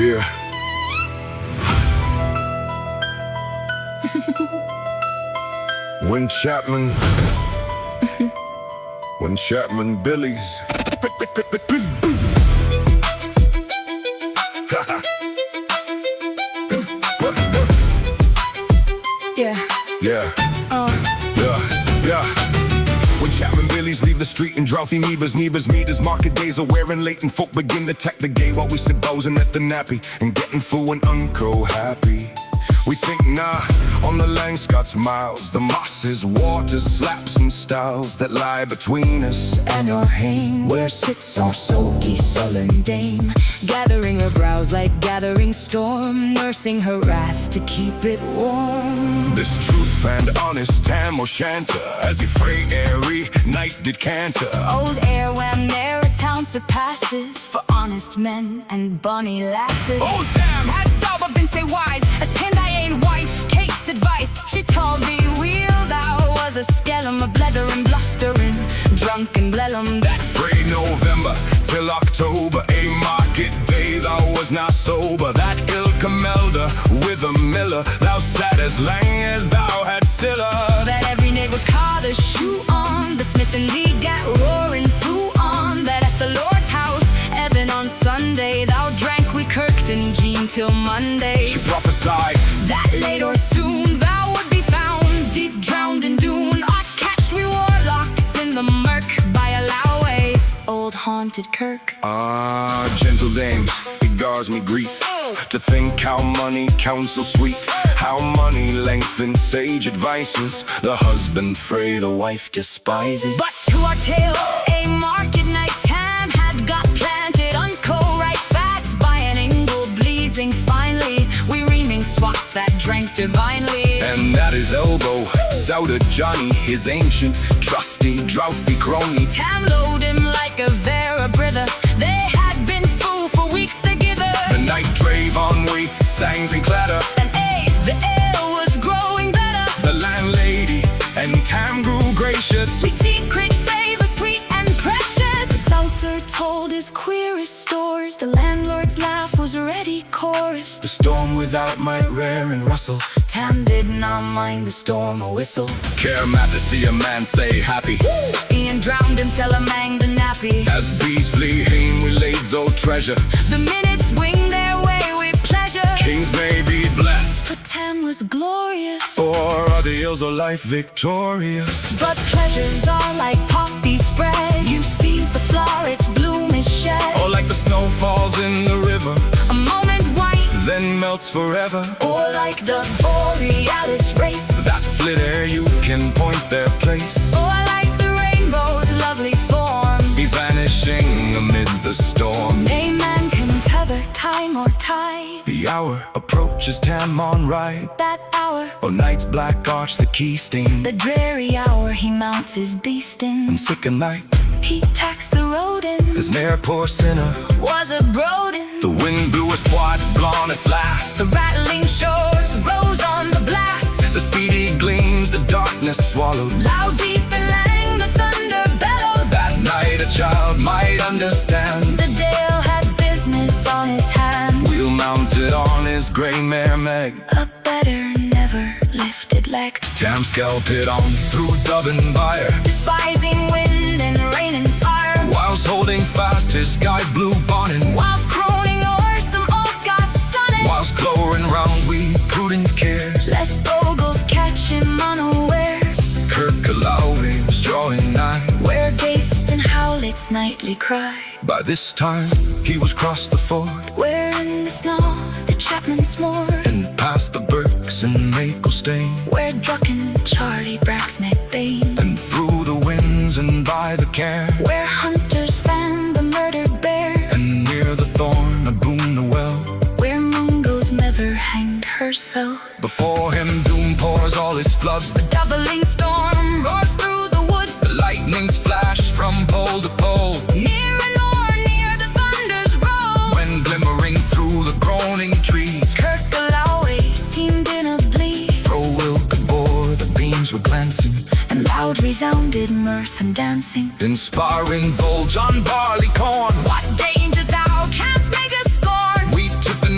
Yeah. When Chapman Billy's. Yeah. Yeah. Yeah. When Chapman Billies leave the street and drouthy neighbors meters, market days are wearing late and folk begin to tech the gay while we sit bowsing at the nappy and getting full and unco happy. We think nah, on the Langscott's miles, the mosses, waters, slaps and styles that lie between us And our hame, where sits our sulky sullen dame, gathering her brows like gathering storm, nursing her wrath to keep it warm. This truth and honest Tam or Shanter, as he fray airy night did canter. Old air when ne'er a town surpasses, for honest men and bonny lasses. Old Tam had stop up and say wise, as tend I ain't wife, Kate's advice. She told me wheel thou was a skellum, a blethering, blustering, drunken blellum. That fray November till October, a market day thou was not sober. That ill Camelda with a miller, thou sat as lang as thou had siller. That every neighbor's car the shoe on, the smith and thee gat roaring flew on. That at the Lord's house, Evan on Sunday, thou drank we kirked and Jean till Monday. She prophesied that late or soon thou would be found deep drowned in Doon. Oft catched we warlocks in the murk by alloways, old haunted kirk. Gentle dames, it gars me grief to think how money counsel sweet, how money lengthens sage advices, the husband fray the wife despises. But to our tale, a market night Tam had got planted unco right fast by an ingle blazing finely. We reaming swats that drank divinely. And at his elbow, Souter Johnny, his ancient, trusty, drouthy crony. Tam load him like a vera brither. They had been fool for weeks together. The night drave on we, sangs and clatter. And the ale was growing better. The landlady and Tam grew gracious. We secret favor, sweet and precious. The Souter told his queerest stores. The landlord's laugh was ready chorus. The storm without might rear and rustle. Tam did not mind the storm or whistle. Care mad to see a man say happy. Ian drowned himself among the nappy. As bees flee hame, we laid zo treasure. The minutes wing their way with pleasure. Kings may be blessed, but Tam was glorious. or are the ills of life victorious? But pleasures are like poppy spread. You seize the flower, its bloom is shed. Or like the snow falls in the river, A moment white, then melts forever. or like the borealis race. That flit air you can point their place, Or like the rainbow's lovely form. be vanishing amid the storm. No man can tether time or tide. The hour approaches Tam on ride, That hour, or night's black arch the key stain. the dreary hour, he mounts his beast in. And sick at night, He taxed the road in, his ne'er poor sinner. was a broden. The wind blew his quad blown its last. The rattling shores rose on the blast. The speedy gleams the darkness swallowed. Loud, deep, and lang the thunder bellowed. That night a child might understand. The Dale had business on his hand. Wheel mounted on his gray mare Meg. A better never lifted leg. Tam scalp it on through dub and byre, Despising wind and rain and fire. whilst holding fast his sky blue bonnet. Whilst crooning o'er some old Scots sonnet. Whilst glowering round we prudent cares. Lest ogles catch him unawares. Kirkalow waves drawing nigh. Where ghasts and howlets nightly cry. By this time he was crossed the ford, Where in the snow the chapman's moored. and past the Burks and Maplestane, Where drunken Charlie Brack's neck bane. and through the winds and by the cairn, Where hunters fan the murdered bear. and near the thorn aboon the well. Where Mungo's mother hanged herself. Before him doom pours all his floods. The doubling storm roars through the woods. The lightnings flash from pole to pole, Near and more near the thunders roll. when glimmering through the groaning trees, Kirkalowe seemed in a bleed. through Wilkebore the beams were glancing, And loud resounded mirth and dancing. inspiring Volge on barley corn. What dangers thou canst make us scorn. We took the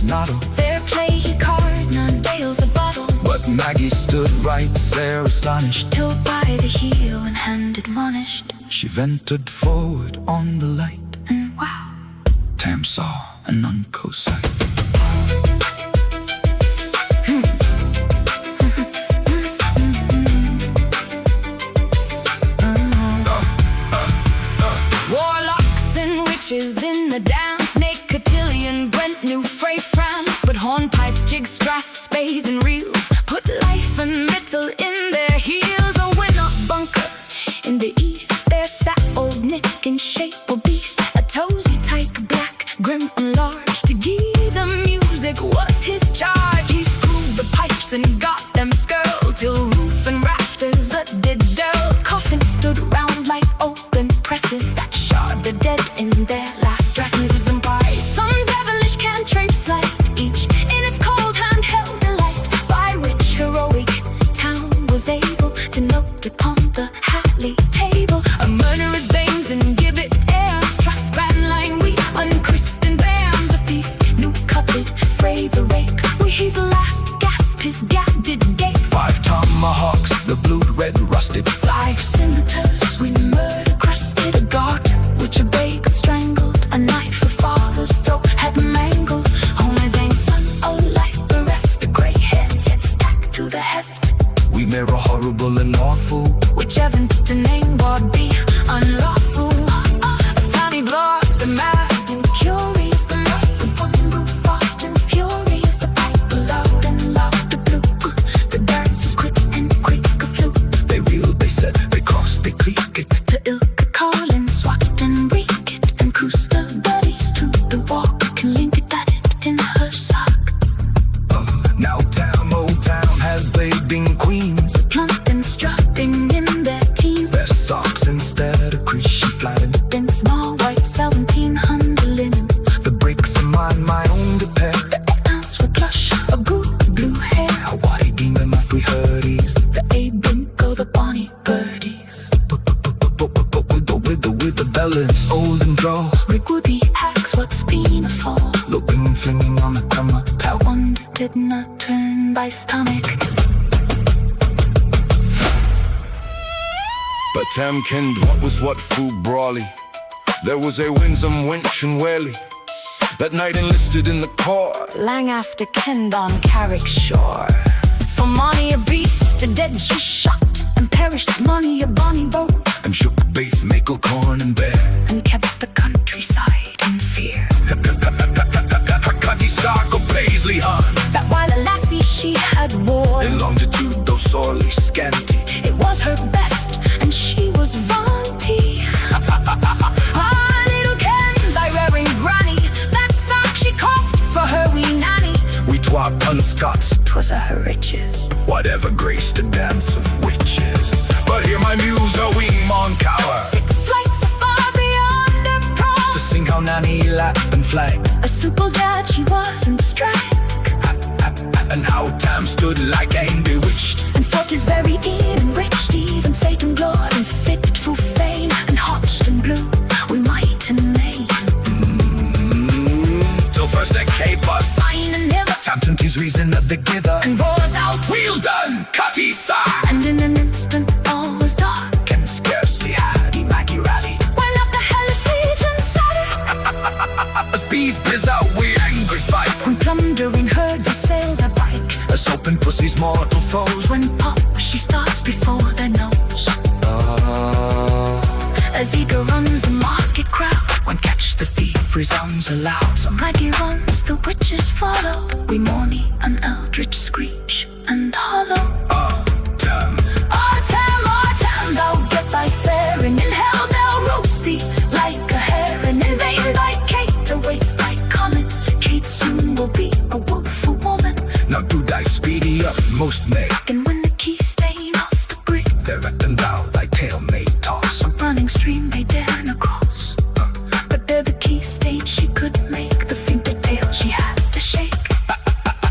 noddle. Their play he card, none Dale's a bottle. But Maggie stood right there astonished, Till by the heel and hand admonished. she ventured forward on the light. And wow, Tam saw an unco sight. warlocks and witches in the dance. Nate Cotillion, Brent, New Frey, France. But hornpipes, jig, straths, spades and reels put life and metal in their heels. A winnock bunker in the east, there sat old Nick in shape obese. A toesy tyke, black, grim and large. To gee the music was his charge. He screwed the pipes and got them skirled till roof and rafters did dirl. Coffins stood round like open presses that shard the dead in their last dresses. And by some devilish cantrips light each in its cold handheld delight, by which heroic town was able to note upon the Hatley table a murderer's veins and gibbet airs, truss span line we unchristened bands of thief, new couplet, fray the rake. We his last gasp, his gap did gape. 5 tomahawks, the blued red rusted. 5 scimitars we murder crusted. A guard which a babe had strangled. A knife a father's throat had mangled. Only Zane's son of life bereft. The grey hairs yet stacked to the heft. We mirror horrible and awful, Whichever the name would be unlawful. As Tommy blood the mast and curious, the mirth the fumble fast and furious. The pipe loud and loud the blue. The dancers quick and quick a flew. they reeled, they said, they crossed, they cleaved it. To ilk a call and swat and reek it. And cruise the buddies to the walk. Can link it at it in her sock. Now town, old town, have they been queens? Blunt and strutting in their teens. Their socks instead of creasy flattened. In small white 1700 linen. The bricks of mine, my own to pair. The ants were plush, a good blue hair. A white demon, my free hurdies. The A-Binko, the bonny birdies. With the bellends, old and draw. Rick Woody hacks what's been a fall. Looking and flinging on the camera. I wonder did not turn by stomach. But Tam kenned what was what food brawly. There was a winsome wench and whaley that night enlisted in the corps. Lang after kenned on Carrick shore. For money a beast, a dead she shot. And perished money a bonny boat. And shook Baith, Makel, Corn and Bear. And kept the countryside in fear. Cuddy Stark of Paisley Hun. That while a lassie she had worn, In longitude, though sorely scanty, it was her best, and she was vaunty. Ah, little Ken, thy reverend granny, that sock she coughed for her wee nanny. we twa pun Scots, 'Twas a her riches. whatever graced a dance of witches. But hear my muse, a wing mon cower, Sick flights are far beyond her to prong. sing how Nanny lap and flag. A supple dad she was and strank. And how Tam stood like ein bewitched. And fought his very in enriched. Even Satan glowed and fit full fame. And hotched and blue we might and name. Till first a caper Sign and never. Tam turned his reason of the gither. And roars out. Wheel done, Cutty Sark. And in an instant all was dark. And scarcely had he Maggie rallied. When up the hellish legion saddled. As bees biz out, we angry fight. When plundering herds assailed their bike. As open pussy's mortal foes. When pop she starts before their nose. As eager runs the market crowd. When catch the thief resounds aloud. So Maggie runs, the witches follow. We mourn an eldritch screech and hollow. Tam, Autumn, thou get thy faring. In hell they'll roast thee like a herring. In vain thy Kate awaits thy coming. Kate soon will be a woeful woman. now do thy speedy utmost make. And when the key stain off the brick, Thereat and thou thy tail may toss. a running stream they dare not cross. But there the key stain she could make. The fingered tail she had to shake.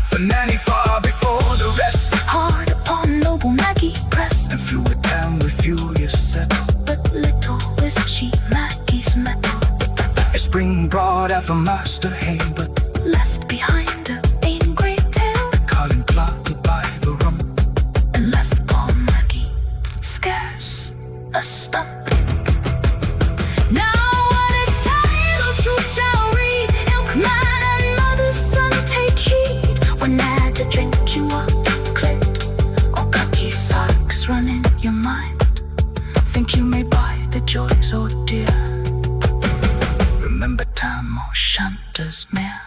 For Nanny far before the rest. Hard upon noble Maggie pressed. And flew with Tam with furious settle. But little wist she Maggie's metal. A spring brought out from Master Hay, but Left behind her so dear. Remember time on Shanter's mare.